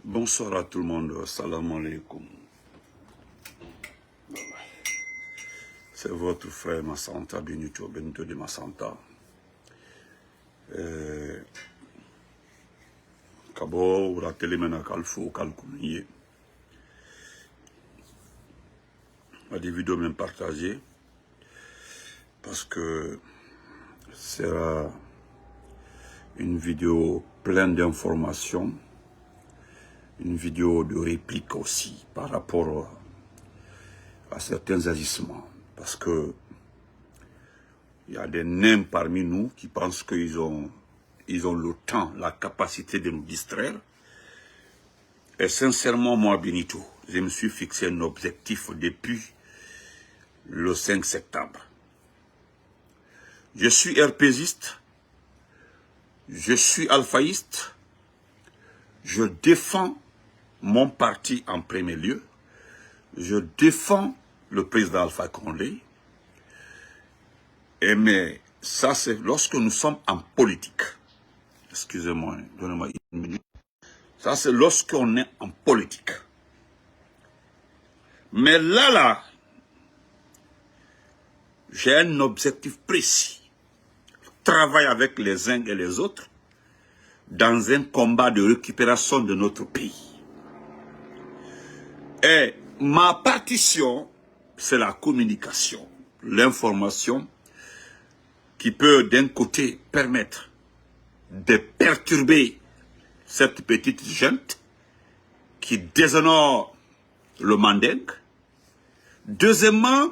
Bonsoir à tout le monde, salam alaikum. C'est votre frère Massanta, Benito de Massanta. Kabo, la télémena kalfo, kalkouniye. Des vidéos même partagées, parce que sera une vidéo pleine d'informations, une vidéo de réplique aussi par rapport à certains agissements, parce que il y a des nains parmi nous qui pensent qu'ils ont le temps, la capacité de nous distraire. Et sincèrement, moi, Benito, je me suis fixé un objectif depuis le 5 septembre. Je suis RPGiste, je suis alphaïste, je défends mon parti en premier lieu, je défends le président Alpha Condé, mais ça c'est lorsque nous sommes en politique. Excusez-moi, donnez-moi une minute. Ça c'est lorsqu'on est en politique. Mais là, j'ai un objectif précis. Travailler avec les uns et les autres dans un combat de récupération de notre pays. Et ma partition, c'est la communication, l'information qui peut d'un côté permettre de perturber cette petite gente qui déshonore le mandingue. Deuxièmement,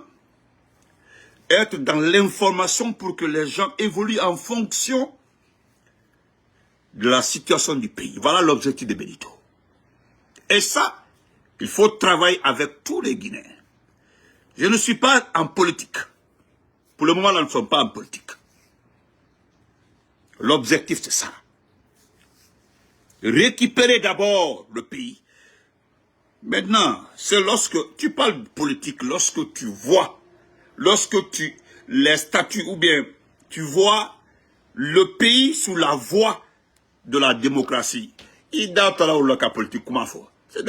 être dans l'information pour que les gens évoluent en fonction de la situation du pays. Voilà l'objectif de Benito. Et ça, il faut travailler avec tous les Guinéens. Je ne suis pas en politique. Pour le moment, nous ne sommes pas en politique. L'objectif, c'est ça. Récupérer d'abord le pays. Maintenant, c'est lorsque tu parles de politique, lorsque tu vois, les statuts ou bien tu vois le pays sous la voie de la démocratie. C'est dans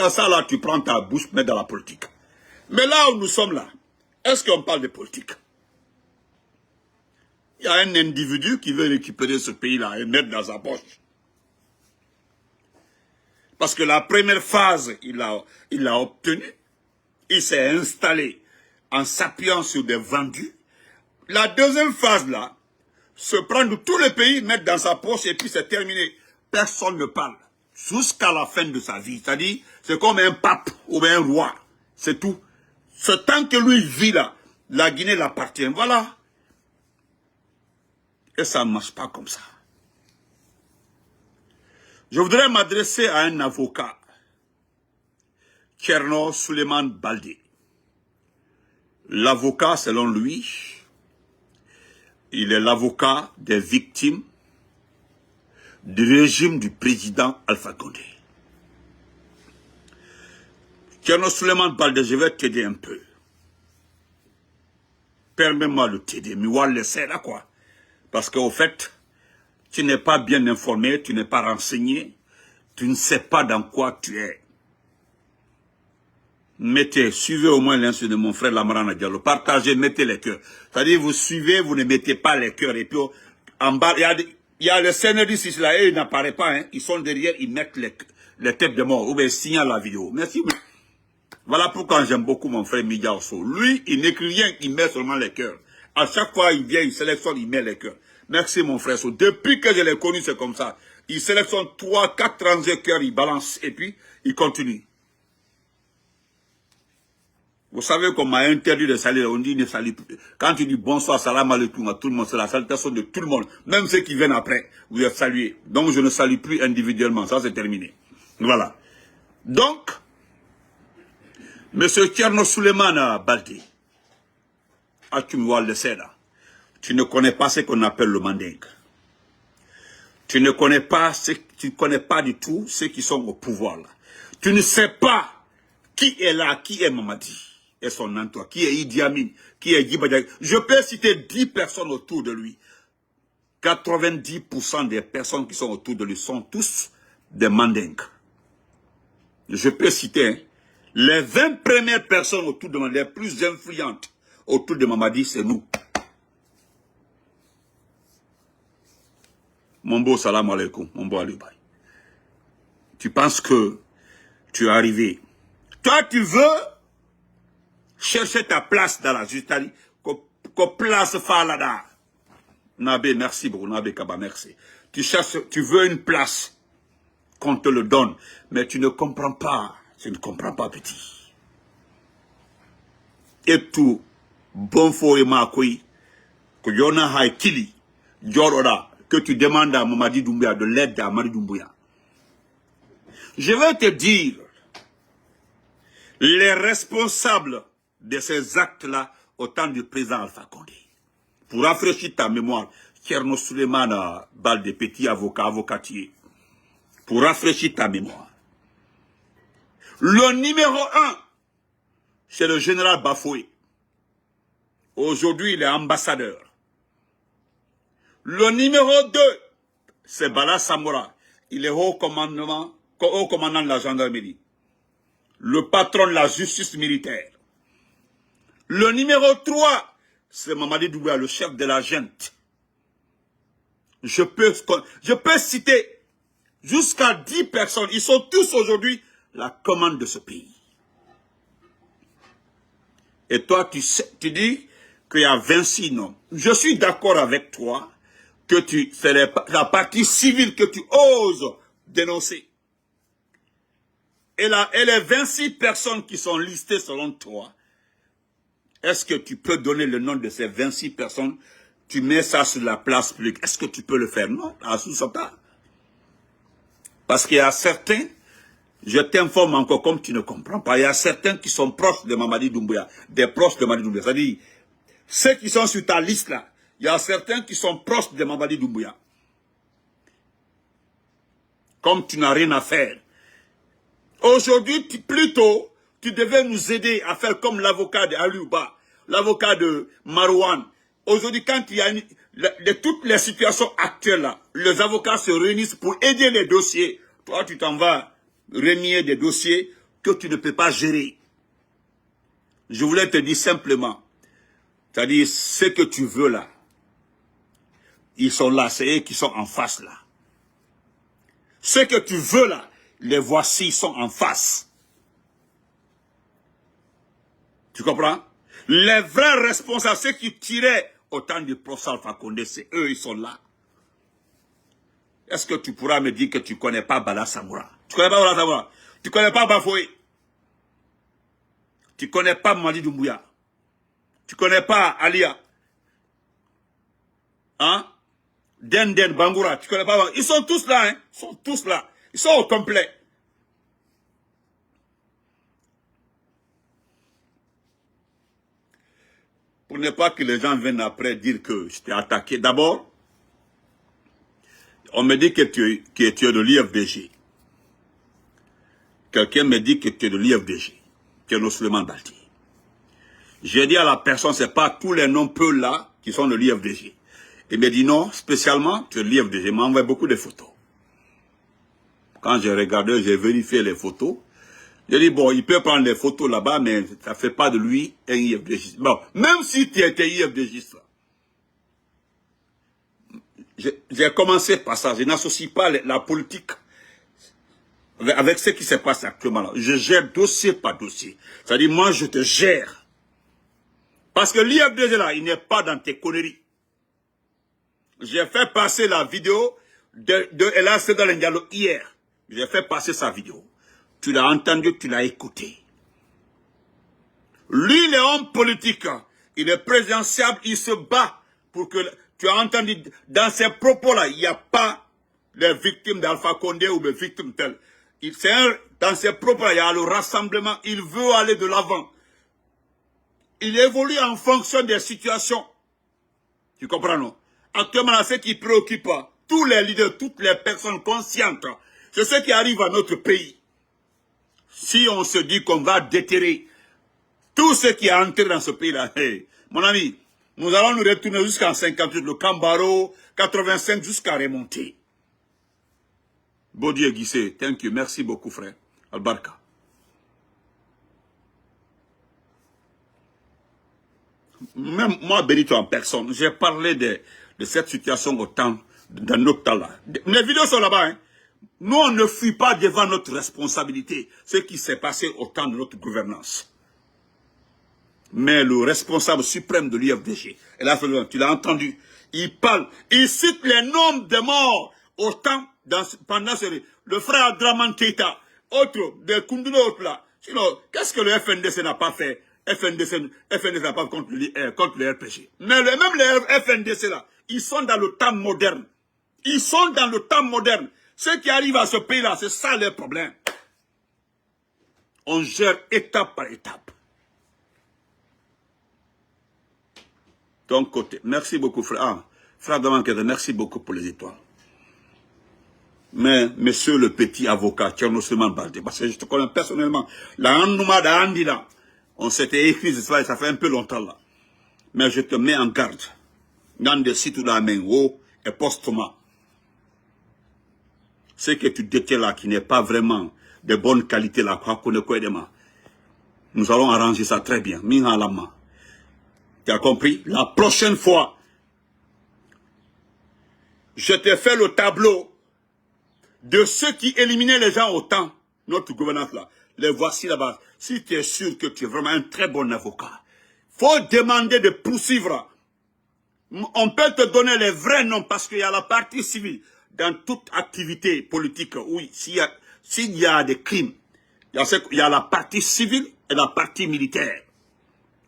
ça là tu prends ta bouche, mets dans la politique. Mais là où nous sommes là, est-ce qu'on parle de politique? Il y a un individu qui veut récupérer ce pays-là et mettre dans sa poche. Parce que la première phase, il l'a obtenu. Il s'est installé en s'appuyant sur des vendus. La deuxième phase, là, se prendre tous les pays, mettre dans sa poche et puis c'est terminé. Personne ne parle. Jusqu'à la fin de sa vie. C'est-à-dire, c'est comme un pape ou un roi. C'est tout. Ce temps que lui vit là, la Guinée l'appartient. Voilà. Et ça ne marche pas comme ça. Je voudrais m'adresser à un avocat, Thierno Suleiman Baldé. L'avocat, selon lui, il est l'avocat des victimes du régime du président Alpha Condé. Thierno Suleiman Baldé, je vais t'aider un peu. Permets-moi de t'aider, mais on va laisser là quoi. Parce qu'au fait, tu n'es pas bien informé, tu n'es pas renseigné, tu ne sais pas dans quoi tu es. Mettez, suivez au moins l'insu de mon frère Lamarana Diallo, partagez, mettez les cœurs. C'est-à-dire, vous suivez, vous ne mettez pas les cœurs. Et puis, en bas, il y a le scénario ici, là, et ils n'apparaissent pas, hein. Ils sont derrière, ils mettent les têtes de mort, ou bien ils signalent la vidéo. Merci. Voilà pourquoi j'aime beaucoup mon frère Midia Osso. Lui, il n'écrit rien, il met seulement les cœurs. À chaque fois, il vient, il sélectionne, il met les cœurs. Merci mon frère Osso. Depuis que je l'ai connu, c'est comme ça. Il sélectionne 3, 4 rangées cœurs, il balance, et puis, il continue. Vous savez qu'on m'a interdit de saluer, on dit ne salue plus. Quand tu dis bonsoir, salam alaikum à tout le monde, c'est la salutation de tout le monde. Même ceux qui viennent après, vous êtes salués. Donc je ne salue plus individuellement, ça c'est terminé. Voilà. Donc, Monsieur Thierno Suleiman Baldé, tu ne connais pas ce qu'on appelle le mandingue. Tu ne connais pas du tout ceux qui sont au pouvoir là. Tu ne sais pas qui est là, qui est Mamadi et son entourage, qui est Idi Amin, qui est Djibadjak. Je peux citer 10 personnes autour de lui. 90% des personnes qui sont autour de lui sont tous des mandingues. je peux citer, hein, les 20 premières personnes autour de moi, les plus influentes autour de Mamadi, c'est nous. Mon beau salam alaikum, mon beau Alibay. Tu penses que tu es arrivé. Toi, tu veux chercher ta place dans la justice, qu'on place Falada. Nabé, merci beaucoup, Nabé Kaba, merci. Tu veux une place, qu'on te le donne, mais tu ne comprends pas. Tu ne comprends pas, petit. Et tout, bon faux et makoui, que Yona Haïkili, Djorora, que tu demandes à Mamadi Doumbouya de l'aide à Mamadi Doumbouya. Je vais te dire, les responsables de ces actes-là au temps du président Alpha Condé. Pour rafraîchir ta mémoire, Tcherno Suleiman, balle de petit avocat, avocatier. Pour rafraîchir ta mémoire. Le numéro 1, c'est le général Bafoué. Aujourd'hui, il est ambassadeur. Le numéro 2, c'est Bala Samora. Il est haut commandant de la gendarmerie. Le patron de la justice militaire. Le numéro 3, c'est Mamadi Doumbouya, le chef de la junte. Je peux citer jusqu'à 10 personnes. Ils sont tous aujourd'hui la commande de ce pays. Et toi, tu dis qu'il y a 26 noms. Je suis d'accord avec toi que c'est la partie civile que tu oses dénoncer. Et les 26 personnes qui sont listées selon toi, est-ce que tu peux donner le nom de ces 26 personnes? Tu mets ça sur la place publique. Est-ce que tu peux le faire? Non, à Soussata. Parce qu'il y a certains, je t'informe encore comme tu ne comprends pas, il y a certains qui sont proches de Mamadi Doumbouya, des proches de Mamadi Doumbouya. C'est-à-dire, ceux qui sont sur ta liste là, il y a certains qui sont proches de Mamadi Doumbouya. Comme tu n'as rien à faire. Aujourd'hui, plutôt, tu devais nous aider à faire comme l'avocat de Aliouba, l'avocat de Marouane. Aujourd'hui, quand il y a toutes les situations actuelles là, les avocats se réunissent pour aider les dossiers. Toi, tu t'en vas renier des dossiers que tu ne peux pas gérer. Je voulais te dire simplement, c'est-à-dire ce que tu veux là, ils sont là, c'est eux qui sont en face là. Ce que tu veux là, les voici, ils sont en face. Tu comprends? Les vrais responsables, ceux qui tiraient au temps du professeur Alpha Condé, c'est eux, ils sont là. Est-ce que tu pourras me dire que tu ne connais pas Bala Samora? Tu ne connais pas Bala Samora? Tu ne connais pas Bafoué? Tu ne connais pas Mamadi Doumbouya? Tu ne connais pas Alia? Hein? Den Bangoura, tu ne connais pas? Ils sont tous là, hein? Ils sont tous là. Ils sont au complet. Pour ne pas que les gens viennent après dire que je t'ai attaqué. D'abord, on me dit que tu es de l'IFDG. Quelqu'un me dit que tu es de l'IFDG. Tcherno Suleiman Balti. J'ai dit à la personne, ce n'est pas tous les noms peu là qui sont de l'IFDG. Il me dit non, spécialement, tu es de l'IFDG. Il m'a envoyé beaucoup de photos. Quand j'ai regardé, j'ai vérifié les photos. J'ai dit, bon, il peut prendre les photos là-bas, mais ça ne fait pas de lui un IFDG. Bon, même si tu étais IFDG, j'ai commencé par ça. Je n'associe pas la politique avec ce qui se passe actuellement là. Je gère dossier par dossier. C'est-à-dire, moi, je te gère. Parce que l'IFDG là, il n'est pas dans tes conneries. J'ai fait passer la vidéo de Ella Sedal Ndiallo hier. J'ai fait passer sa vidéo. Tu l'as entendu, tu l'as écouté. Lui, il est homme politique. Il est présidentiable, il se bat pour que... Tu as entendu, dans ces propos-là, il n'y a pas les victimes d'Alpha Condé ou les victimes telles. Dans ces propos-là, il y a le rassemblement. Il veut aller de l'avant. Il évolue en fonction des situations. Tu comprends, non? Actuellement, ce qui préoccupe tous les leaders, toutes les personnes conscientes, c'est ce qui arrive à notre pays. Si on se dit qu'on va déterrer tout ce qui est entré dans ce pays-là, hey, mon ami, nous allons nous retourner jusqu'en 58, le Cambaro, 85, jusqu'à remonter. Bon Dieu, Guissé, thank you, merci beaucoup, frère. Albarka. Même moi, Benito en personne, j'ai parlé de cette situation au temps, dans notre temps là. Les vidéos sont là-bas. Hein. Nous, on ne fuit pas devant notre responsabilité, ce qui s'est passé au temps de notre gouvernance. Mais le responsable suprême de l'UFDG, tu l'as entendu, il parle, il cite les nombres de morts au temps, pendant le frère Draman Keita, autre, de Koundoulo, autre là. Sinon, qu'est-ce que le FNDC n'a pas fait? FNDC n'a pas fait contre le RPG. Mais même les FNDC là, ils sont dans le temps moderne. Ils sont dans le temps moderne. Ce qui arrive à ce pays-là, c'est ça le problème. On gère étape par étape. Ton côté. Merci beaucoup, frère. Ah, frère Damankede, merci beaucoup pour les étoiles. Mais, monsieur le petit avocat, Tcherno Suleiman Baldé, parce que je te connais personnellement, la Annouma d'Andi là, on s'était écrit, ça fait un peu longtemps là. Mais je te mets en garde. Dans des sites où la main haut et postuma. Ce que tu détiens là, qui n'est pas vraiment de bonne qualité là, nous allons arranger ça très bien. Tu as compris? La prochaine fois, je te fais le tableau de ceux qui éliminaient les gens au temps, notre gouvernance là. Les voici là-bas. Si tu es sûr que tu es vraiment un très bon avocat, faut demander de poursuivre. On peut te donner les vrais noms parce qu'il y a la partie civile. Dans toute activité politique, oui, s'il y a des crimes, il y a la partie civile et la partie militaire.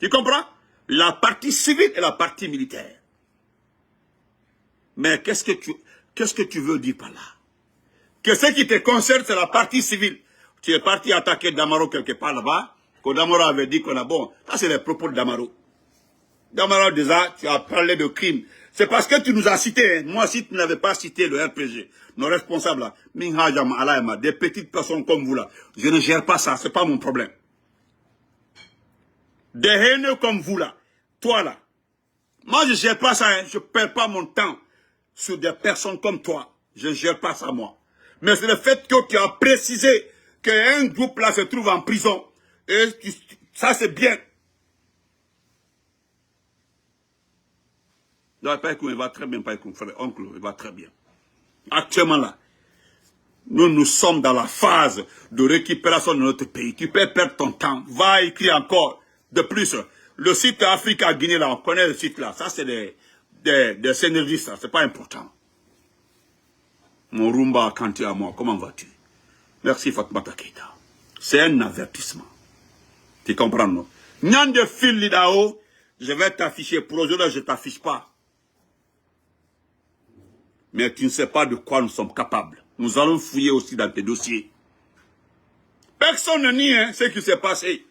Tu comprends? La partie civile et la partie militaire. Mais qu'est-ce que tu veux dire par là? Que ce qui te concerne, c'est la partie civile. Tu es parti attaquer Damaro quelque part là-bas, que Damaro avait dit qu'on a bon. Ça, c'est les propos de Damaro. Damaro, déjà, tu as parlé de crimes. C'est parce que tu nous as cités. Hein. Moi, si tu n'avais pas cité le RPG, nos responsables là, Minhajam, Alaïma, des petites personnes comme vous là, je ne gère pas ça, c'est pas mon problème. Des haineux comme vous là, toi là, moi je ne gère pas ça, hein. Je ne perds pas mon temps sur des personnes comme toi. Je ne gère pas ça moi. Mais c'est le fait que tu as précisé qu'un groupe là se trouve en prison. Et ça c'est bien. Non, il va très bien, frère, oncle, il va très bien. Actuellement là, nous sommes dans la phase de récupération de notre pays. Tu peux perdre ton temps. Va écrire encore. De plus, le site Africa Guinée là, on connaît le site là. Ça c'est des synergistes, ça, c'est pas important. Mon Rumba Kanté à moi, comment vas-tu? Merci Fatmata Keita. C'est un avertissement. Tu comprends, non? Nyan de fil lidao, je vais t'afficher. Pour aujourd'hui, je ne t'affiche pas. Mais tu ne sais pas de quoi nous sommes capables. Nous allons fouiller aussi dans tes dossiers. Personne ne nie hein, ce qui s'est passé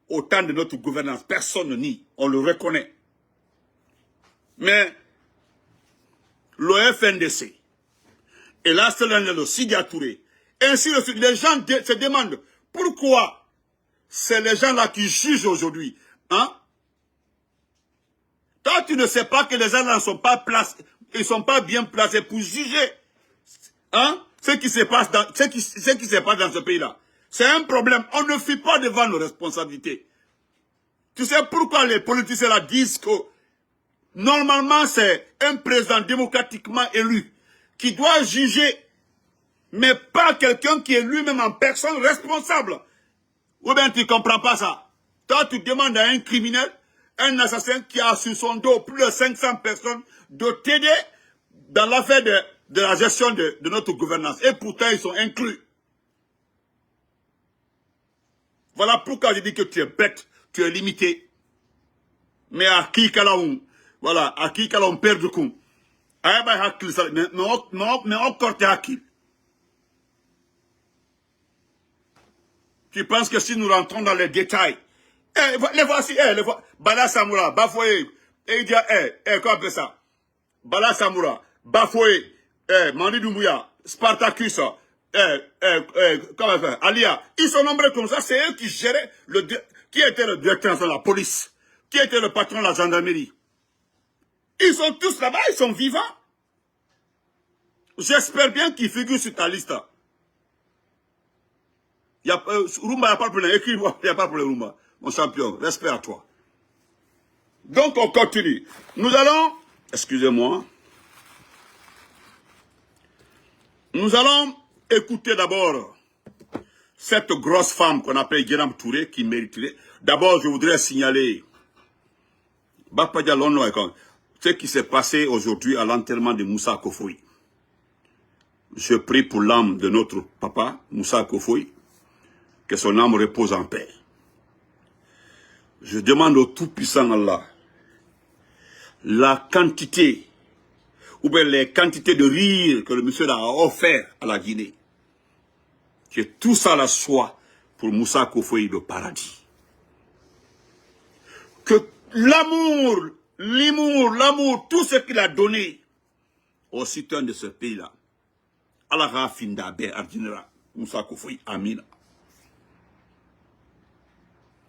au temps de notre gouvernance. Personne ne nie. On le reconnaît. Mais le FNDC et là, c'est le Sidia Touré, ainsi de suite, les gens se demandent pourquoi c'est les gens là qui jugent aujourd'hui. Hein? Toi, tu ne sais pas que les gens là ne sont pas placés. Ils ne sont pas bien placés pour juger hein, ce qui se passe dans ce pays-là. C'est un problème. On ne fuit pas devant nos responsabilités. Tu sais pourquoi les politiciens là disent que normalement c'est un président démocratiquement élu qui doit juger, mais pas quelqu'un qui est lui-même en personne responsable. Ou bien tu ne comprends pas ça. Toi, tu demandes à un criminel, un assassin qui a sur son dos plus de 500 personnes, de t'aider dans l'affaire de la gestion de notre gouvernance. Et pourtant, ils sont inclus. Voilà pourquoi je dis que tu es bête, tu es limité. Mais à qui voilà, à qui on perd du coup. Mais encore t'es acquis. Tu penses que si nous rentrons dans les détails, les voici, les voici. Bala Samoura, Bafoye, et il dit, quoi appelle ça? Bala Samoura, Bafoye, Mandi Doumbouya, Spartacus, comment faire, Alia, ils sont nombreux comme ça, c'est eux qui géraient, qui était le directeur de la police, qui était le patron de la gendarmerie. Ils sont tous là-bas, ils sont vivants. J'espère bien qu'ils figurent sur ta liste. Rumba, il n'y a pas de problème. Écris-moi, il n'y a pas de problème, Rumba. Mon champion, respect à toi. Donc on continue. Nous allons, excusez-moi, nous allons écouter d'abord cette grosse femme qu'on appelle Guéram Touré qui mériterait. D'abord, je voudrais signaler ce qui s'est passé aujourd'hui à l'enterrement de Moussa Kofoui. Je prie pour l'âme de notre papa, Moussa Kofoui, que son âme repose en paix. Je demande au Tout-Puissant Allah la quantité, ou bien les quantités de rire que le monsieur a offert à la Guinée. Que tout ça la soit pour Moussa Kofoui le paradis. Que l'amour, l'amour, tout ce qu'il a donné aux citoyens de ce pays-là, Allah Rafinda Ben Ardinera, Moussa Kofoui, Amina.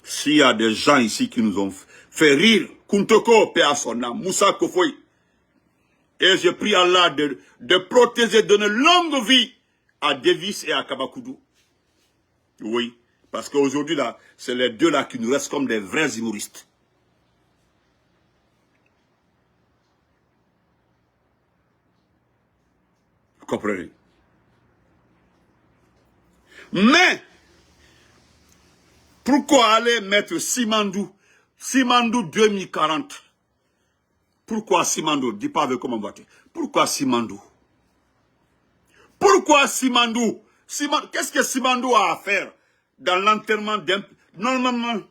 S'il y a des gens ici qui nous ont fait rire, Kuntoko, paix à son âme, Moussa Kofoui, et je prie Allah de protéger, de donner longue vie à Davis et à Kabakoudou. Oui, parce qu'aujourd'hui, là, c'est les deux là qui nous restent comme des vrais humoristes. Vous comprenez? Mais, pourquoi aller mettre Simandou 2040? Pourquoi Simandou? Dis pas avec comment voter. Pourquoi Simandou? Pourquoi Simandou? Qu'est-ce que Simandou a à faire dans l'enterrement d'un... Normalement,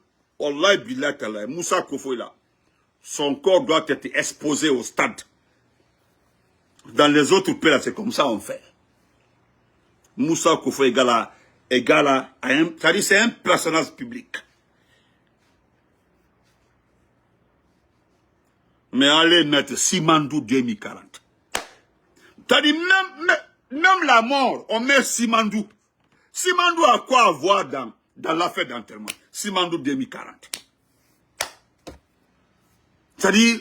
Allah billah ta'ala, Moussa Kofoui là, son corps doit être exposé au stade. Dans les autres pays là, c'est comme ça on fait. Moussa Kofoui égale à un... C'est-à-dire c'est un personnage public. Mais allez mettre Simandou 2040. C'est-à-dire même la mort, on met Simandou. Simandou a quoi à voir dans l'affaire d'enterrement? Simandou 2040. C'est-à-dire,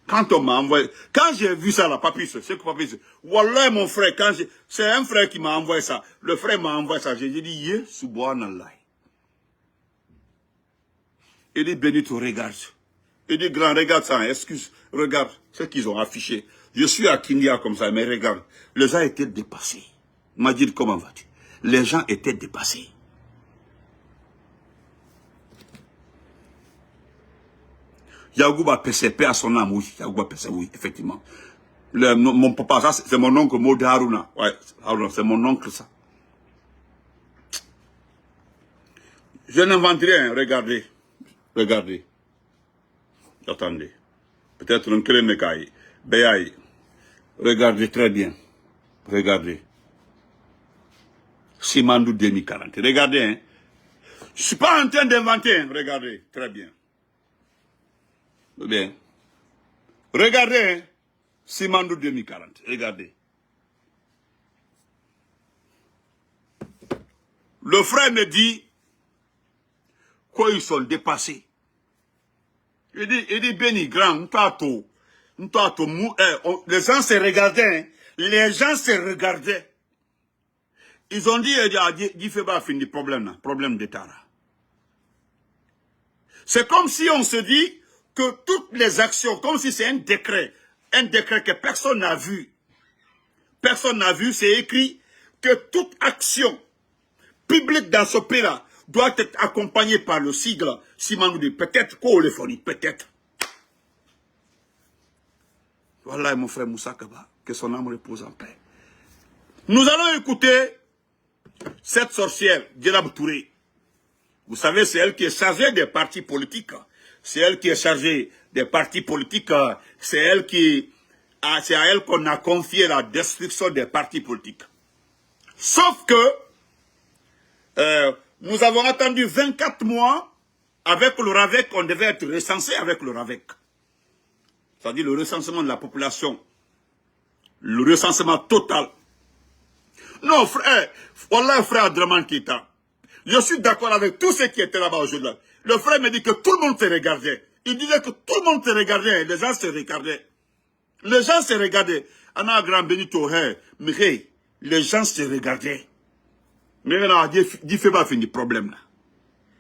quand on m'a envoyé, quand j'ai vu ça, la papy, c'est que papy, wallah mon frère, c'est un frère qui m'a envoyé ça. Le frère m'a envoyé ça. J'ai dit, yé, subhanallah. Il dit, Benito, regarde. Il dit, grand, regarde ça, excuse, regarde ce qu'ils ont affiché. Je suis à Kindia comme ça, mais regarde, les gens étaient dépassés. Il m'a dit, comment vas-tu? Les gens étaient dépassés. Yagouba PCP à son âme, oui. Yagouba PCP, oui, effectivement. Mon papa, ça, c'est mon oncle Maud Haruna. Ouais, Haruna, c'est mon oncle, ça. Je n'invente rien, regardez. Regardez. Attendez. Peut-être un Kélémekaï. Béaï. Regardez très bien. Regardez. Simandou 2040. Regardez, hein. Je ne suis pas en train d'inventer, hein. Regardez, très bien. Bien. Regardez, hein. Simandou 2040. Regardez. Le frère me dit qu'ils sont dépassés. Il dit, Béni, grand, les gens se regardaient, hein. Les gens se regardaient. Ils ont dit, il fait pas finir problème d'État. C'est comme si on se dit que toutes les actions, comme si c'est un décret que personne n'a vu. Personne n'a vu, c'est écrit que toute action publique dans ce pays-là doit être accompagnée par le sigle Simandou, peut-être Koolefoni, peut-être. Voilà mon frère Moussa Kaba, que son âme repose en paix. Nous allons écouter cette sorcière, Djerab Touré. Vous savez, c'est elle qui est chargée des partis politiques. C'est elle qui est chargée des partis politiques. C'est à elle qu'on a confié la destruction des partis politiques. Sauf que nous avons attendu 24 mois avec le RAVEC, on devait être recensé avec le RAVEC. C'est-à-dire le recensement de la population. Le recensement total. Non, frère, voilà frère Adraman Keita. Je suis d'accord avec tous ceux qui étaient là-bas aujourd'hui. Le frère me dit que tout le monde se regardait. Il disait que tout le monde se regardait. Les gens se regardaient. Les gens se regardaient. Anna Grand Benito, mais les gens se regardaient. Mais maintenant, Dieu fait pas finir le problème là.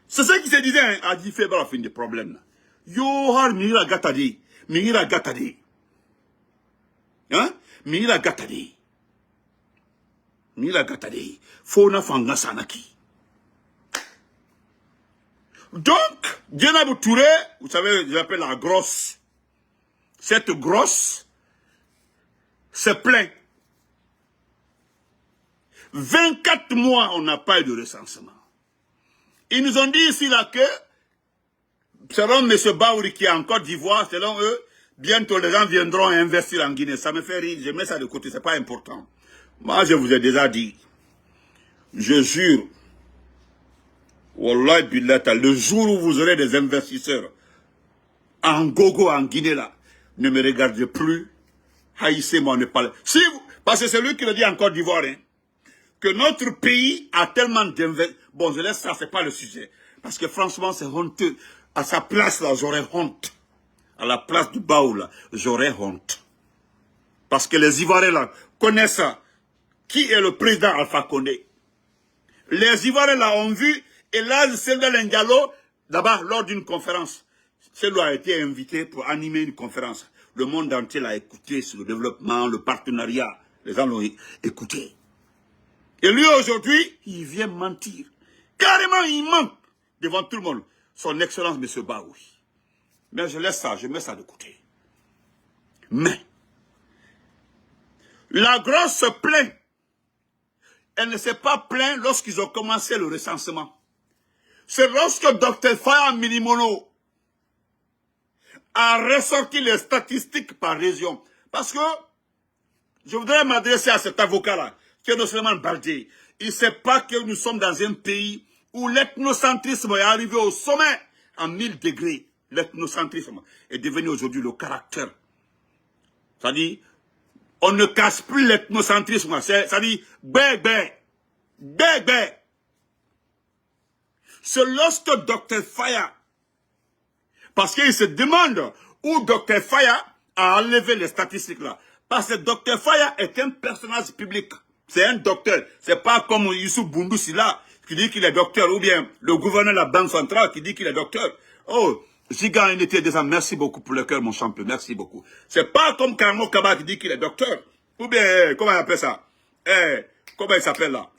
C'est ce qui se disait, Dieu fait pas finir le problème là. Yo har mira gatadi. Mira gatadi. Hein? Mira gatadi. Mira gatadi. Fona fanga sanaki. Donc, Djenabou Touré, vous savez, je l'appelle la grosse. Cette grosse se plaint. 24 mois, on n'a pas eu de recensement. Ils nous ont dit ici là que, selon M. Baouri qui est en Côte d'Ivoire, selon eux, bientôt les gens viendront investir en Guinée. Ça me fait rire, je mets ça de côté, c'est pas important. Moi, je vous ai déjà dit, je jure, Wallah Billata, le jour où vous aurez des investisseurs en gogo, en Guinée là, ne me regardez plus, haïssez-moi, ne parlez. Si vous, parce que c'est lui qui le dit en Côte d'Ivoire, hein, que notre pays a tellement d'investisseurs. Bon, je laisse ça, c'est pas le sujet. Parce que franchement, c'est honteux. À sa place là, j'aurais honte. À la place du Baou là, j'aurais honte. Parce que les Ivoiriens là connaissent ça. Qui est le président Alpha Condé? Les Ivoiriens là ont vu, et là, Sénégal Ndiallo, d'abord, lors d'une conférence, celui-là a été invité pour animer une conférence. Le monde entier l'a écouté sur le développement, le partenariat. Les gens l'ont écouté. Et lui, aujourd'hui, il vient mentir. Carrément, il ment devant tout le monde. Son Excellence, M. Baoui. Mais je laisse ça, je mets ça de côté. Mais, la grosse se plaint. Elle ne s'est pas plainte lorsqu'ils ont commencé le recensement. C'est lorsque Dr Faya Minimono a ressorti les statistiques par région. Parce que, je voudrais m'adresser à cet avocat-là, qui est Suleiman Baldé. Il ne sait pas que nous sommes dans un pays où l'ethnocentrisme est arrivé au sommet en 1000 degrés. L'ethnocentrisme est devenu aujourd'hui le caractère. C'est-à-dire, on ne casse plus l'ethnocentrisme. C'est-à-dire, bébé. C'est lorsque Dr Faya, parce qu'il se demande où Dr Faya a enlevé les statistiques là. Parce que Dr Faya est un personnage public. C'est un docteur. C'est pas comme Youssouf Boundoussi là, qui dit qu'il est docteur, ou bien le gouverneur de la Banque centrale qui dit qu'il est docteur. Oh, Giga Unité des Hommes, merci beaucoup pour le cœur, mon champion, merci beaucoup. C'est pas comme Karmo Kaba qui dit qu'il est docteur. Ou bien, comment il appelle ça? Comment il s'appelle là?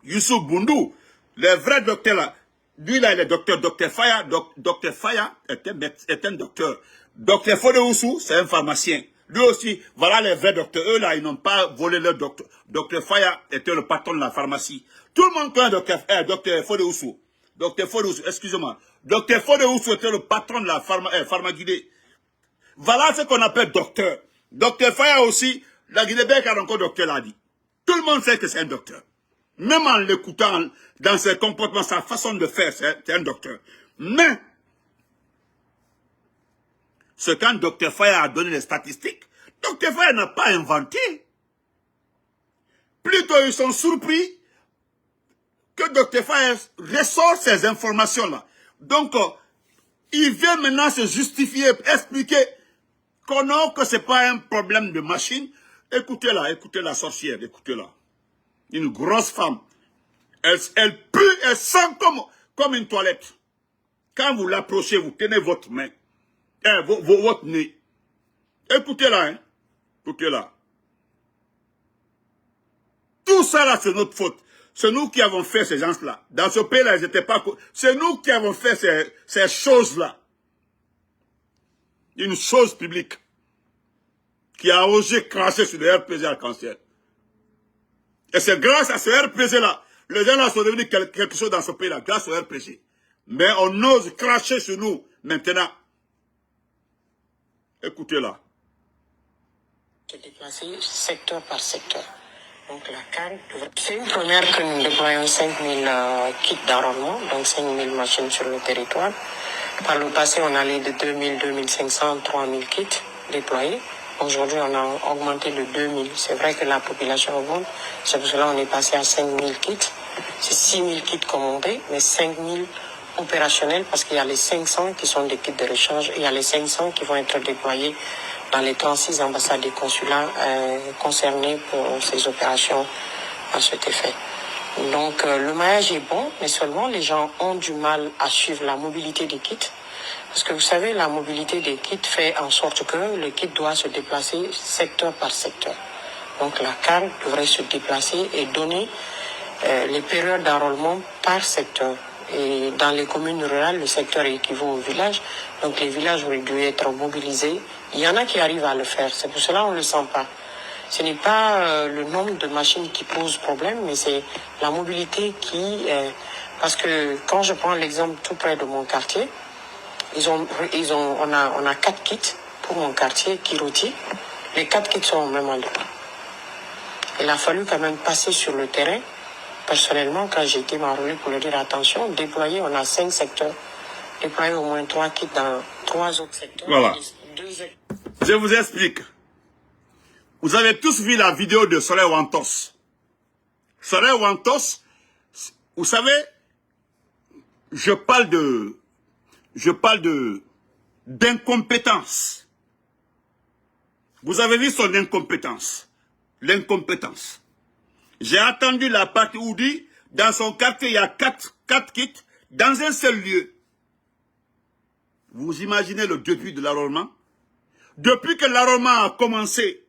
Youssouf Boundou. Les vrais docteurs là. Lui là, il est docteur. Dr Faya, Dr Faya est un docteur. Dr Fode Oussou, c'est un pharmacien. Lui aussi, voilà les vrais docteurs. Eux là, ils n'ont pas volé leur docteur. Dr Faya était le patron de la pharmacie. Tout le monde connaît Dr Fode Oussou. Dr Fode Oussou, excusez-moi. Dr Fode Oussou était le patron de la pharmaguidée. Voilà ce qu'on appelle docteur. Dr Faya aussi, la Guinée-Bec a encore docteur l'a dit. Tout le monde sait que c'est un docteur. Même en l'écoutant dans ses comportements, sa façon de faire, c'est un docteur. Mais, c'est quand Dr Faya a donné les statistiques, Dr Faya n'a pas inventé. Plutôt, ils sont surpris que Dr Faya ressort ces informations-là. Donc, il vient maintenant se justifier, expliquer que ce n'est pas un problème de machine. Écoutez-la, écoutez la sorcière, écoutez-la. Une grosse femme. Elle pue, elle sent comme une toilette. Quand vous l'approchez, vous tenez votre main. Votre nez. Écoutez-la, hein. Écoutez-la. Tout ça là, c'est notre faute. C'est nous qui avons fait ces gens-là. Dans ce pays-là, ils n'étaient pas... C'est nous qui avons fait ces choses-là. Une chose publique qui a osé cracher sur le RPG arc-en-ciel. Et c'est grâce à ce RPG-là, les gens là sont devenus quelque chose dans ce pays-là, grâce au RPG. Mais on ose cracher sur nous maintenant. Écoutez-la. Se déplacer secteur par secteur. Donc la CAN, c'est une première que nous déployons 5000 kits d'enrôlement, donc 5000 machines sur le territoire. Par le passé, on allait de 2000, 2500, 3000 kits déployés. Aujourd'hui, on a augmenté de 2000. C'est vrai que la population augmente. C'est pour cela qu'on est passé à 5000 kits. C'est 6000 kits commandés, mais 5000 opérationnels parce qu'il y a les 500 qui sont des kits de rechange et il y a les 500 qui vont être déployés dans les 36 ambassades et consulats concernés pour ces opérations à cet effet. Donc le maillage est bon, mais seulement les gens ont du mal à suivre la mobilité des kits. Parce que vous savez, la mobilité des kits fait en sorte que le kit doit se déplacer secteur par secteur. Donc la CAN devrait se déplacer et donner les périodes d'enrôlement par secteur. Et dans les communes rurales, le secteur équivaut au village. Donc les villages auraient dû être mobilisés. Il y en a qui arrivent à le faire. C'est pour cela qu'on ne le sent pas. Ce n'est pas le nombre de machines qui pose problème, mais c'est la mobilité qui... parce que quand je prends l'exemple tout près de mon quartier, on a 4 kits pour mon quartier qui rôtit. Les 4 kits sont au même endroit. Il a fallu quand même passer sur le terrain. Personnellement, quand j'ai été m'enrôler pour leur dire attention, déployer, on a 5 secteurs. Déployer au moins 3 kits dans 3 autres secteurs. Voilà. Je vous explique. Vous avez tous vu la vidéo de Soleil Wantos. Soleil Wantos, vous savez, je parle d'incompétence. Vous avez vu son incompétence. L'incompétence. J'ai attendu la partie où dit, dans son quartier, il y a 4 kits, dans un seul lieu. Vous imaginez le début de l'enrôlement? Depuis que l'enrôlement a commencé,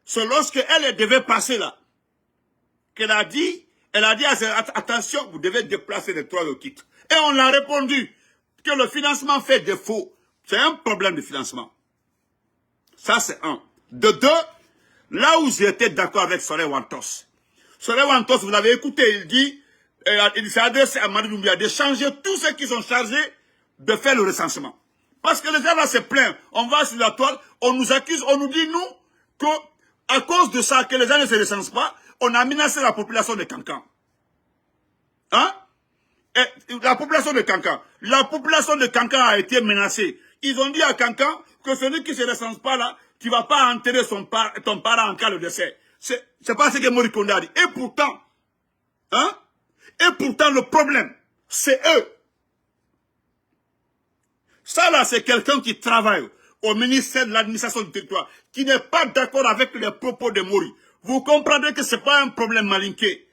c'est lorsqu'elle devait passer là, qu'elle a dit, attention, vous devez déplacer les 3 kits. Et on l'a répondu que le financement fait défaut. C'est un problème de financement. Ça, c'est un. De 2, là où j'étais d'accord avec Soleil Wantos. Soleil Wantos, vous l'avez écouté, il s'est adressé à Madi Doumbouya de changer tous ceux qui sont chargés de faire le recensement. Parce que les gens là se plaignent. On va sur la toile, on nous accuse, on nous dit, nous, qu'à cause de ça, que les gens ne se recensent pas, on a menacé la population de Kankan. Hein? Et la population de Kankan. La population de Kankan a été menacée. Ils ont dit à Kankan que celui qui ne se recense pas là, tu ne vas pas enterrer ton parent en cas de décès. C'est pas ce que Mori Kondé a dit. Et pourtant, hein? Et pourtant, le problème, c'est eux. Ça là, c'est quelqu'un qui travaille au ministère de l'administration du territoire, qui n'est pas d'accord avec les propos de Mori. Vous comprendrez que ce n'est pas un problème malinqué.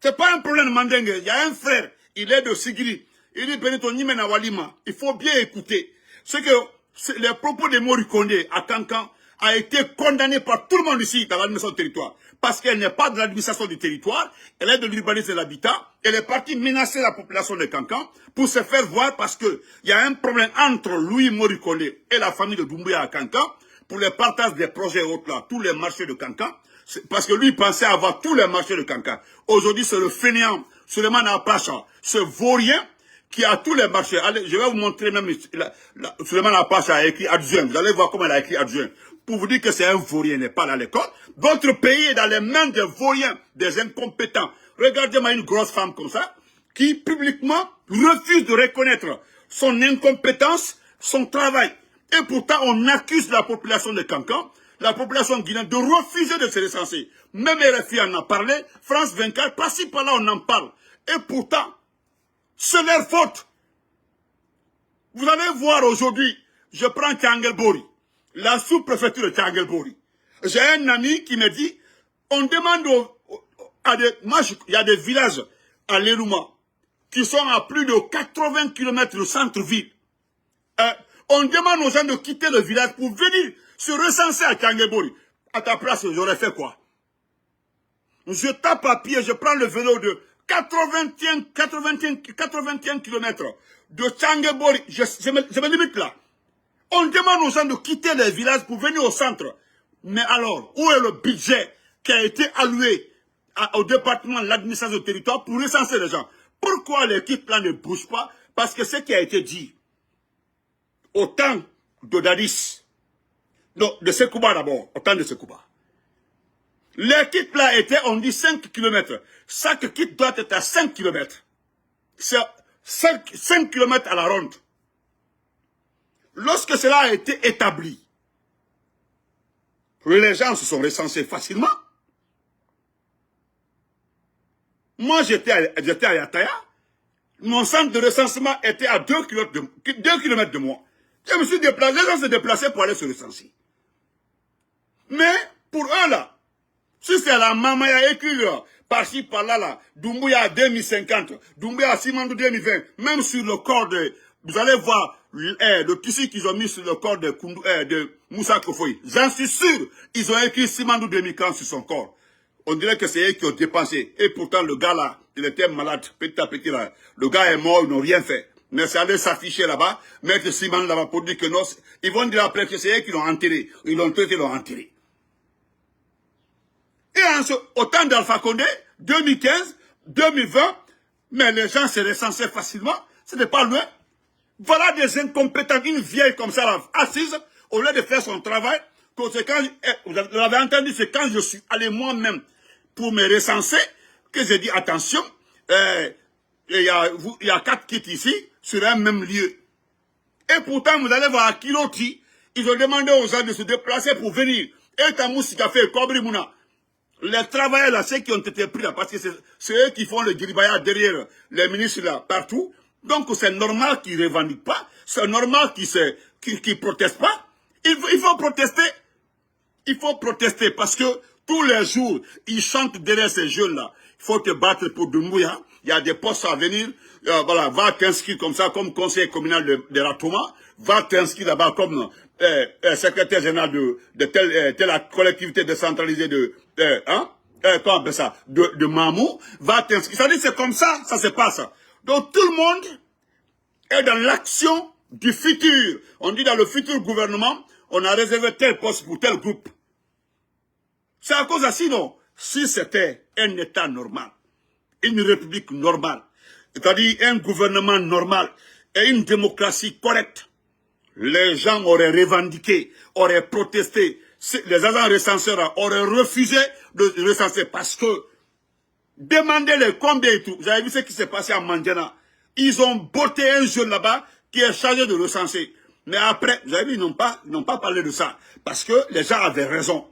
Ce n'est pas un problème mandingue. Il y a un frère, il est de Sigiri. Il dit Benito Nimena Walima. Il faut bien écouter. C'est que les propos de Mori Kondé à Kankan a été condamné par tout le monde ici dans l'administration du territoire. Parce qu'elle n'est pas de l'administration du territoire, elle est de l'urbanisme de l'habitat, elle est partie menacer la population de Kankan pour se faire voir parce que il y a un problème entre Louis Mori Kondé et la famille de Doumbouya à Kankan pour le partage des projets autres là, tous les marchés de Kankan. Parce que lui pensait avoir tous les marchés de Kankan. Aujourd'hui, c'est le fainéant Suleiman Apacha, ce vaurien qui a tous les marchés. Allez, je vais vous montrer même, Suleiman Apacha a écrit adjoint. Vous allez voir comment elle a écrit adjoint. Pour vous dire que c'est un vaurien, n'est pas à l'école. Votre pays est dans les mains des vauriens, des incompétents. Regardez-moi une grosse femme comme ça, qui publiquement refuse de reconnaître son incompétence, son travail. Et pourtant, on accuse la population de Kankan, la population guinéenne, de refuser de se recenser. Même RFI en a parlé, France 24, par-ci par-là, on en parle. Et pourtant, c'est leur faute. Vous allez voir aujourd'hui, je prends Tchangelbori, la sous-préfecture de Tchangelbori. J'ai un ami qui me dit, on demande il y a des villages à Lerouma qui sont à plus de 80 km du centre-ville. On demande aux gens de quitter le village pour venir se recenser à Tchangelbori. À ta place, j'aurais fait quoi? Je tape à pied, je prends le vélo de 81 km de Tchangelbori. Je me limite là. On demande aux gens de quitter les villages pour venir au centre. Mais alors, où est le budget qui a été alloué au département de l'administration du territoire pour recenser les gens? Pourquoi l'équipe là ne bouge pas? Parce que ce qui a été dit au temps de Dadis, non, de Sekouba d'abord, au temps de Sekouba. L'équipe là était, on dit 5 km. Chaque kit doit être à 5 km. C'est 5 km à la ronde. Lorsque cela a été établi, les gens se sont recensés facilement. Moi, j'étais à Yataya. Mon centre de recensement était à 2 km de moi. Je me suis déplacé, les gens se déplaçaient pour aller se recenser. Mais, pour eux là, si c'est la Mamaya écrit par-ci, par-là, Doumbouya 2050, Doumbouya Simandou 2020, même sur le corps vous allez voir le tissu qu'ils ont mis sur le corps de Moussa Kofoy. J'en suis sûr, ils ont écrit Simandou 2015 sur son corps. On dirait que c'est eux qui ont dépensé. Et pourtant, le gars là, il était malade, petit à petit là. Le gars est mort, ils n'ont rien fait. Mais c'est allé s'afficher là-bas, mettre Simandou là-bas pour dire que non, ils vont dire après que c'est eux qui l'ont enterré. Ils l'ont traité, ils l'ont enterré. Et au temps d'Alpha Condé, 2015, 2020, mais les gens se recensaient facilement. Ce n'est pas loin. Voilà des incompétents, une vieille comme ça, là, assise, au lieu de faire son travail. Vous l'avez entendu, c'est quand je suis allé moi-même pour me recenser, que j'ai dit, attention, il y a 4 kits ici, sur un même lieu. Et pourtant, vous allez voir à Kiloti, ils ont demandé aux gens de se déplacer pour venir. Et Tamous qui a fait Kobri Mouna. Les travailleurs là, ceux qui ont été pris là, parce que c'est eux qui font le gribaya derrière les ministres là, partout. Donc c'est normal qu'ils ne revendiquent pas, c'est normal qu'ils ne protestent pas. Il faut protester. Il faut protester parce que tous les jours, ils chantent derrière ces jeunes-là. Il faut te battre pour Doumbouya. Il y a des postes à venir. Voilà, va t'inscrire comme ça, comme conseiller communal de la Touma. Va t'inscrire là-bas comme secrétaire général de telle collectivité décentralisée comment on appelle ça, de Mamou. Va t'inscrire. Ça dit, c'est comme ça se passe. Donc tout le monde est dans l'action du futur. On dit dans le futur gouvernement, on a réservé tel poste pour tel groupe. C'est à cause de ça, sinon, si c'était un État normal, une république normale, c'est-à-dire un gouvernement normal et une démocratie correcte, les gens auraient revendiqué, auraient protesté, les agents recenseurs auraient refusé de recenser parce que demandez-les combien et tout. Vous avez vu ce qui s'est passé à Mandjana. Ils ont botté un jeune là-bas qui est chargé de recenser. Mais après, vous avez vu, ils n'ont pas parlé de ça. Parce que les gens avaient raison.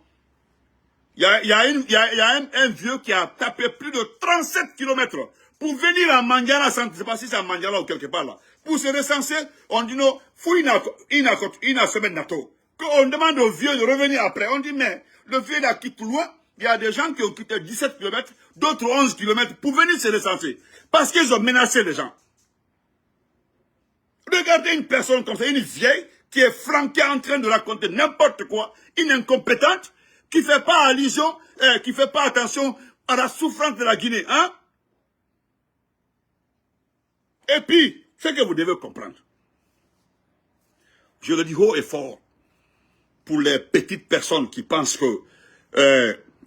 Il y a un vieux qui a tapé plus de 37 km pour venir à Mandjana, je ne sais pas si c'est à Mandjana ou quelque part là. Pour se recenser, on dit non, faut une semaine nato. Quand on demande au vieux de revenir après, on dit mais le vieux là quitte loin. Il y a des gens qui ont quitté 17 km, d'autres 11 km pour venir se recenser. Parce qu'ils ont menacé les gens. Regardez une personne comme ça, une vieille, qui est franquée en train de raconter n'importe quoi, une incompétente, qui ne fait pas allusion, qui ne fait pas attention à la souffrance de la Guinée. Hein? Et puis, ce que vous devez comprendre, je le dis haut et fort, pour les petites personnes qui pensent que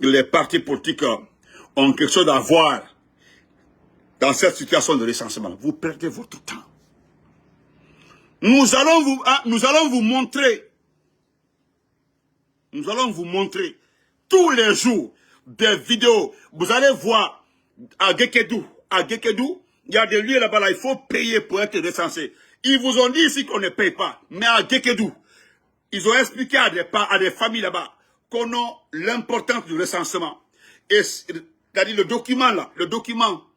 les partis politiques ont quelque chose à voir dans cette situation de recensement. Vous perdez votre temps. Nous allons vous montrer tous les jours des vidéos. Vous allez voir à Gekedou, il y a des lieux là-bas, là, il faut payer pour être recensé. Ils vous ont dit ici qu'on ne paye pas. Mais à Gekedou, ils ont expliqué à des familles là-bas qu'on a l'importance du recensement. Et c'est-à-dire le document là, le document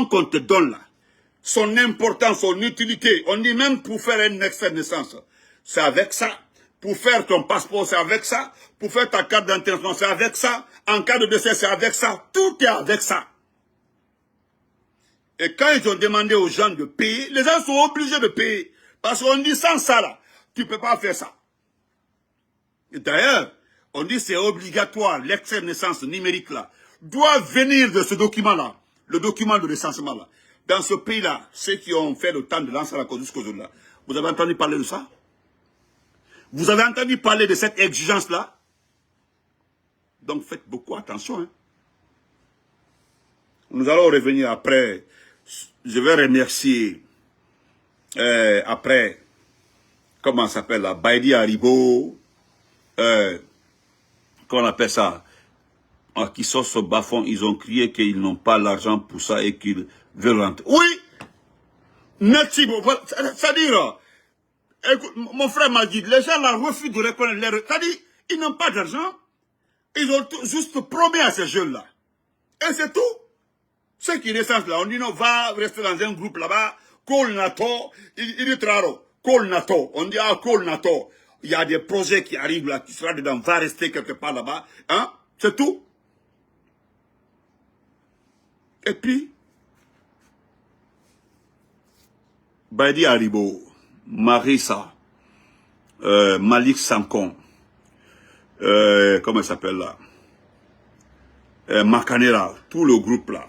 qu'on te donne là, son importance, son utilité, on dit même pour faire un extrait de naissance, c'est avec ça. Pour faire ton passeport, c'est avec ça. Pour faire ta carte d'identité, c'est avec ça. En cas de décès, c'est avec ça. Tout est avec ça. Et quand ils ont demandé aux gens de payer, les gens sont obligés de payer. Parce qu'on dit sans ça là, tu ne peux pas faire ça. Et d'ailleurs, on dit c'est obligatoire, l'extrait de naissance numérique là, doit venir de ce document-là, le document de recensement là. Dans ce pays-là, ceux qui ont fait le temps de lancer la cause jusqu'au jour-là, vous avez entendu parler de ça? Vous avez entendu parler de cette exigence-là? Donc faites beaucoup attention. Hein. Nous allons revenir après. Je vais remercier après, comment ça s'appelle là, Baïdi Haribo, comment on appelle ça, qui sont ce bas-fond, ils ont crié qu'ils n'ont pas l'argent pour ça et qu'ils veulent rentrer. Oui, merci beaucoup. C'est-à-dire, écoute, mon frère m'a dit, les gens là refusent de reconnaître leur... C'est-à-dire, ils n'ont pas d'argent, ils ont juste promis à ces jeunes-là. Et c'est tout. Ceux qui descendent là, on dit non, va rester dans un groupe là-bas, Kol Nato, il est raro, Kol Nato, on dit ah Kol Nato, il y a des projets qui arrivent là, tu seras dedans, va rester quelque part là-bas, hein, c'est tout. Et puis, Baidi Haribo, Marissa, Malik Sankon, comment il s'appelle là, Makanera, tout le groupe là.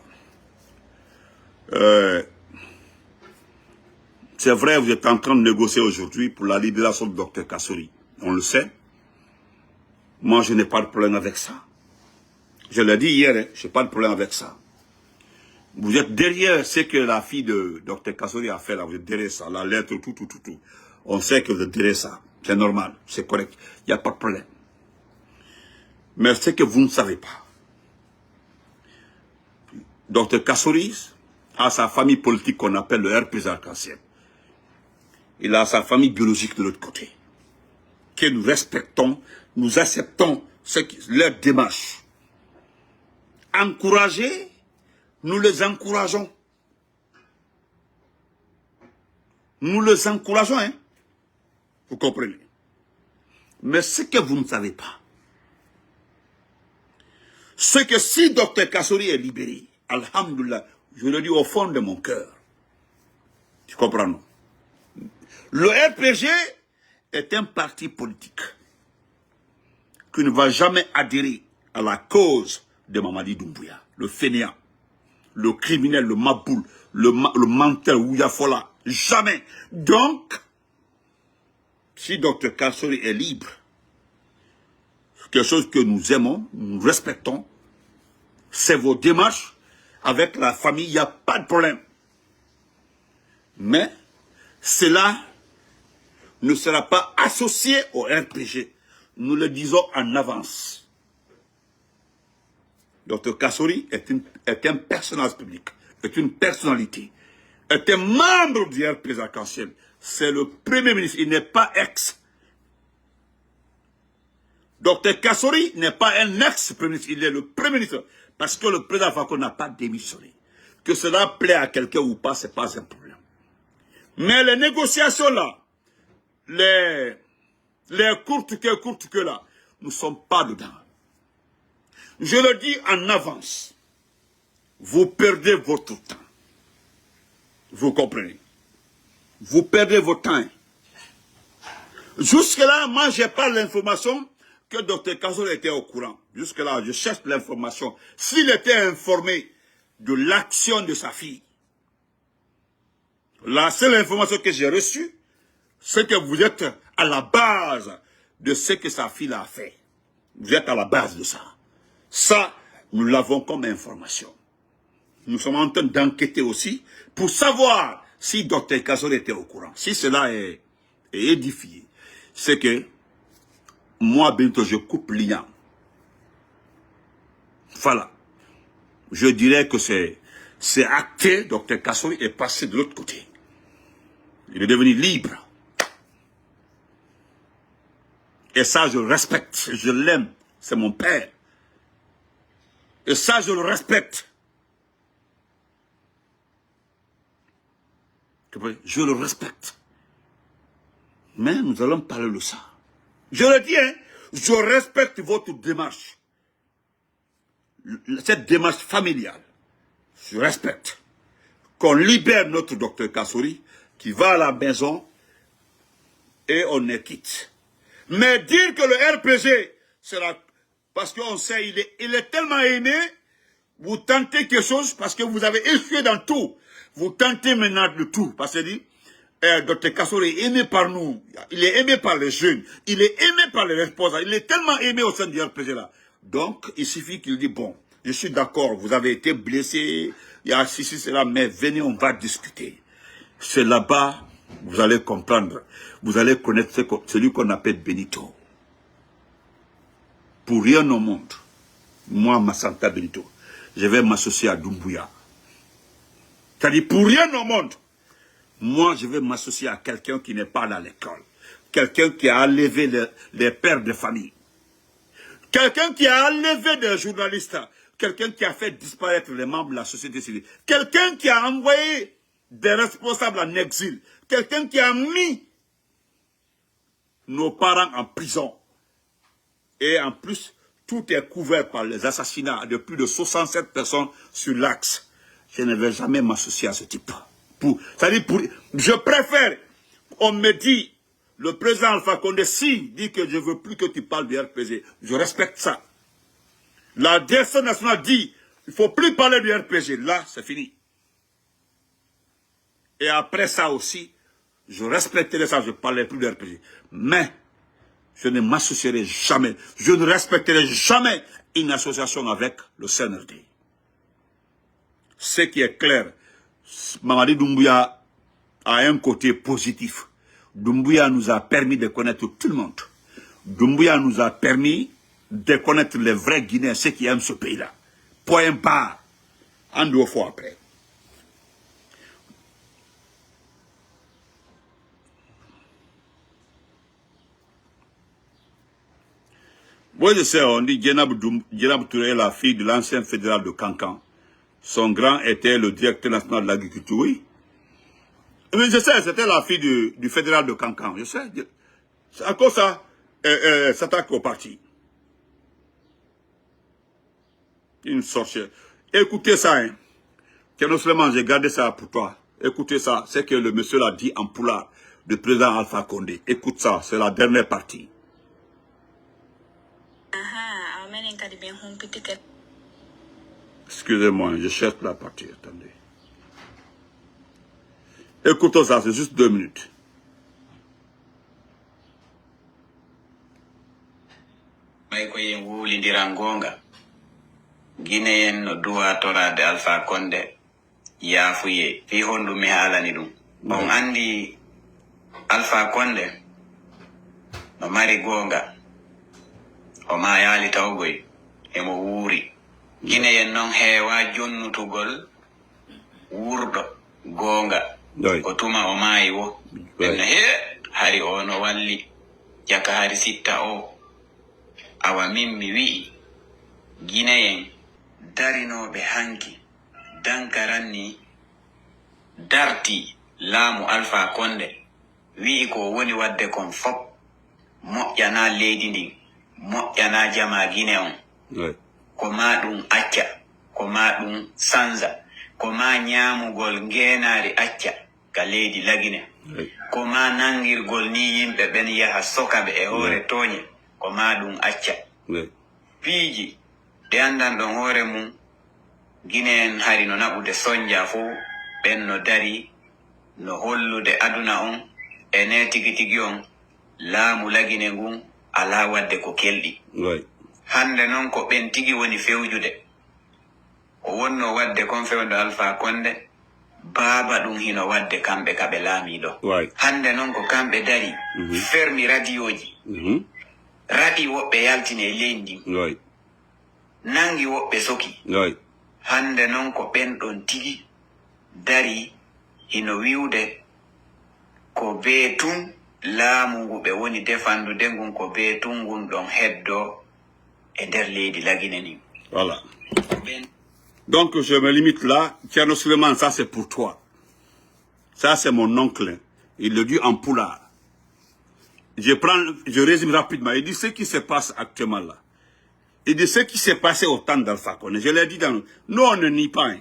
C'est vrai, vous êtes en train de négocier aujourd'hui pour la libération du docteur Kassory. On le sait. Moi, je n'ai pas de problème avec ça. Je l'ai dit hier, hein, je n'ai pas de problème avec ça. Vous êtes derrière ce que la fille de docteur Kassory a fait là. Vous êtes derrière ça, la lettre, tout. On sait que vous êtes derrière ça. C'est normal, c'est correct. Il n'y a pas de problème. Mais ce que vous ne savez pas. Docteur Kassory a sa famille politique qu'on appelle le RPZ Arc-en-Ciel. Il a sa famille biologique de l'autre côté. Que nous respectons, nous acceptons leur démarche. Encourager, nous les encourageons. Nous les encourageons, hein. Vous comprenez? Mais ce que vous ne savez pas, c'est que si Dr Kassory est libéré, alhamdoulilah, je le dis au fond de mon cœur. Tu comprends, non? Le RPG est un parti politique qui ne va jamais adhérer à la cause de Mamadi Doumbouya, le fainéant, le criminel, le maboul, le menteur, Ouyafola. Jamais. Donc, si Dr Kassory est libre, quelque chose que nous aimons, nous respectons, c'est vos démarches avec la famille, il n'y a pas de problème. Mais cela ne sera pas associé au RPG. Nous le disons en avance. Dr Kassory est un personnage public, est une personnalité, est un membre du RPG Arc-en-Ciel. C'est le premier ministre, il n'est pas ex. Dr Kassory n'est pas un ex-premier ministre, il est le premier ministre. Parce que le président Fakou n'a pas démissionné. Que cela plaît à quelqu'un ou pas, ce n'est pas un problème. Mais les négociations là, les courtes que là, nous ne sommes pas dedans. Je le dis en avance. Vous perdez votre temps. Vous comprenez? Vous perdez votre temps. Jusque-là, moi, je n'ai pas l'information que Dr Kassory était au courant. Jusque-là, je cherche l'information. S'il était informé de l'action de sa fille, la seule information que j'ai reçue, c'est que vous êtes à la base de ce que sa fille a fait. Vous êtes à la base de ça. Ça, nous l'avons comme information. Nous sommes en train d'enquêter aussi pour savoir si Dr Kassory était au courant. Si cela est édifié, c'est que moi, bientôt, je coupe l'IAM. Voilà. Je dirais que c'est acté, Dr Kassory est passé de l'autre côté. Il est devenu libre. Et ça, je le respecte. Je l'aime. C'est mon père. Et ça, je le respecte. Je le respecte. Mais nous allons parler de ça. Je le dis, hein, je respecte votre démarche. Cette démarche familiale. Je respecte. Qu'on libère notre docteur Kassory, qui va à la maison, et on est quitte. Mais dire que le RPG, c'est la... Parce qu'on sait, il est tellement aimé, vous tentez quelque chose, parce que vous avez échoué dans tout. Vous tentez maintenant de tout. Parce que dit, Dr Kassory est aimé par nous. Il est aimé par les jeunes. Il est aimé par les responsables. Il est tellement aimé au sein du RPG là. Donc, il suffit qu'il dise, bon, je suis d'accord, vous avez été blessé, il y a ceci, cela, mais venez, on va discuter. C'est là-bas, vous allez comprendre. Vous allez connaître celui qu'on appelle Benito. Pour rien au monde, moi, Massanta Benito, je vais m'associer à Doumbouya. C'est-à-dire, pour rien au monde, moi, je vais m'associer à quelqu'un qui n'est pas dans l'école. Quelqu'un qui a enlevé les pères de famille. Quelqu'un qui a enlevé des journalistes. Quelqu'un qui a fait disparaître les membres de la société civile. Quelqu'un qui a envoyé des responsables en exil. Quelqu'un qui a mis nos parents en prison. Et en plus, tout est couvert par les assassinats de plus de 67 personnes sur l'axe. Je ne vais jamais m'associer à ce type. Je préfère, on me dit, le président Alpha Condé, si, dit que je ne veux plus que tu parles du RPG. Je respecte ça. La direction nationale dit, il ne faut plus parler du RPG. Là, c'est fini. Et après ça aussi, je respecterai ça, je ne parlerai plus du RPG. Mais, je ne m'associerai jamais, je ne respecterai jamais une association avec le CNRD. Ce qui est clair, Mamadi Doumbouya a un côté positif. Doumbouya nous a permis de connaître tout le monde. Doumbouya nous a permis de connaître les vrais Guinéens, ceux qui aiment ce pays-là. Point barre. En 2 fois après. Moi, je sais, on dit Djenab Touré, la fille de l'ancien fédéral de Cancan. Son grand était le directeur national de l'agriculture, oui. Mais je sais, c'était la fille du fédéral de Cancan, je sais. C'est à cause ça, s'attaque au parti. Une sorcière. Écoutez ça, hein. Tiens, seulement, j'ai gardé ça pour toi. Écoutez ça, c'est que le monsieur l'a dit en poulard, le président Alpha Condé. Écoute ça, c'est la dernière partie. Excusez-moi, je cherche la partie, attendez. Écoutons ça, c'est juste 2 minutes. Guinéen no duwa torade Alpha Condé yafuye fi hondu mi halani dum on andi Alpha Condé no mari gonga o ma yali tawgoy e mo wuri Guinéen non heewa jonnutugol wurdo gonga o tuma o mayi wo ben he hari o no walli jaka hari sitta o awa min mi wi Guinéen darinoɓe hanki dankaranni darti laamu Alpha Condé wi'i ko woni wadde kon fop moƴƴana leydi ndin moƴƴana jama Guinée on ko ma ɗum acca ko ma ɗum sanza ko ma ñaamugol ngeenaari acca ka leydi lagine ko ma nangirgol ni yimɓe ɓen yaha sokaɓe e hoore tooñe ko ma ɗum acca piiji ɗe andan ɗon hoore mum Guinéen hari no naɓude soñja fo ɓen no dari no hollude aduna on ene tigi tigi on laamu lagine ngun ala wadde ko kelɗi hande noon ko ɓen tigi woni fewjude ko wonno wadde kon fewdo Alpha Condé baaba ɗum hino wadde kamɓe kaɓe laamiɗo hande noon ko kamɓe dari fermi radioji raɗi woɓɓe yaltine leydi nangi woɓɓe soki hande noon ko ɓen ɗon tigi dari hino wiwde ko bee tun laamu ngu ɓe woni defandude ngun ko bee tun ngun ɗon heddo e nder leydi lagine ni. Voilà. Donc je me limite là. Thierno Souleymane, ça c'est pour toi. Ça c'est mon oncle. Il le dit en poulard. Je résume rapidement. Il dit ce qui se passe actuellement là. Il dit ce qui s'est passé au temps d'Alpha Condé. Je l'ai dit dans nous. Nous on ne nie pas. Hein.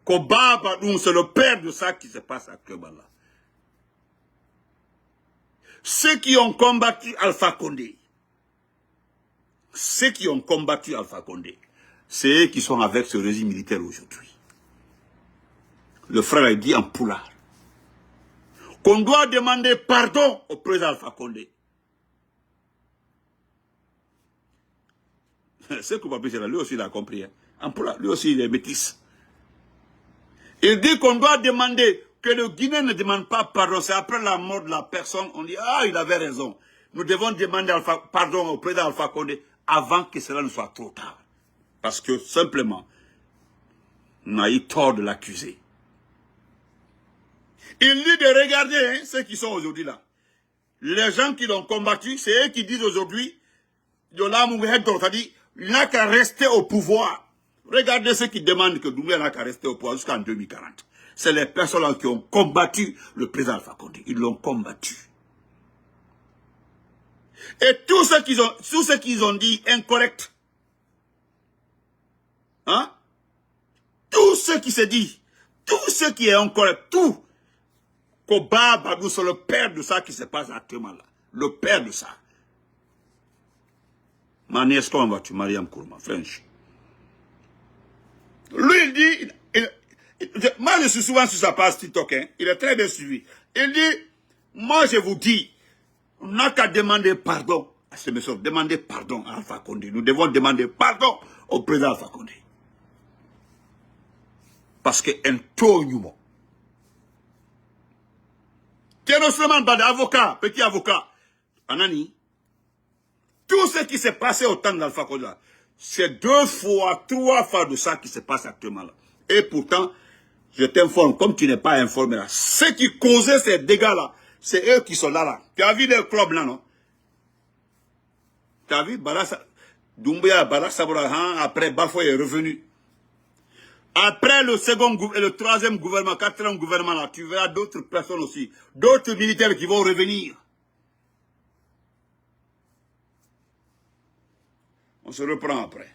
Kobaba, c'est le père de ça qui se passe actuellement là. Ceux qui ont combattu Alpha Condé, c'est eux qui sont avec ce régime militaire aujourd'hui. Le frère a dit en poulard qu'on doit demander pardon au président Alpha Condé. C'est que Papi lui aussi il a compris. Hein. En poulard, lui aussi il est métis. Il dit qu'on doit demander, que le Guinéen ne demande pas pardon. C'est après la mort de la personne, on dit, ah, il avait raison. Nous devons demander pardon au président Alpha Condé avant que cela ne soit trop tard. Parce que, simplement, on a eu tort de l'accuser. Il dit de regarder hein, ceux qui sont aujourd'hui là. Les gens qui l'ont combattu, c'est eux qui disent aujourd'hui, c'est-à-dire, il n'a qu'à rester au pouvoir. Regardez ceux qui demandent que Doumbouya n'a qu'à rester au pouvoir jusqu'en 2040. C'est les personnes qui ont combattu le président Alpha Condé. Ils l'ont combattu. Et tout ce qu'ils ont dit incorrect, hein? Tout ce qui se dit, tout ce qui est incorrect, tout, Koba Badou, c'est le père de ça qui se passe actuellement là. Le père de ça. Ma nièce, comment vas-tu, Mariam Kourma, French? Lui, il dit, moi je suis souvent sur sa page TikTok, hein, il est très bien suivi. Il dit, moi je vous dis, on n'a qu'à demander pardon à ce monsieur, demander pardon à Alpha Condé. Nous devons demander pardon au président Alpha Condé. Parce qu'un taux humain. Thierno Suleiman Bada, avocat, petit avocat, Anani, tout ce qui s'est passé au temps d'Alpha Condé, c'est 2 fois, 3 fois de ça qui se passe actuellement là. Et pourtant, je t'informe, comme tu n'es pas informé là, ceux qui causaient ces dégâts-là, c'est eux qui sont là. Tu as vu les clubs là, non? Tu as vu Doumbouya, Bala Sabra, après Bafo est revenu. Après le second et le troisième gouvernement, 4e gouvernement là, tu verras d'autres personnes aussi, d'autres militaires qui vont revenir. On se reprend après.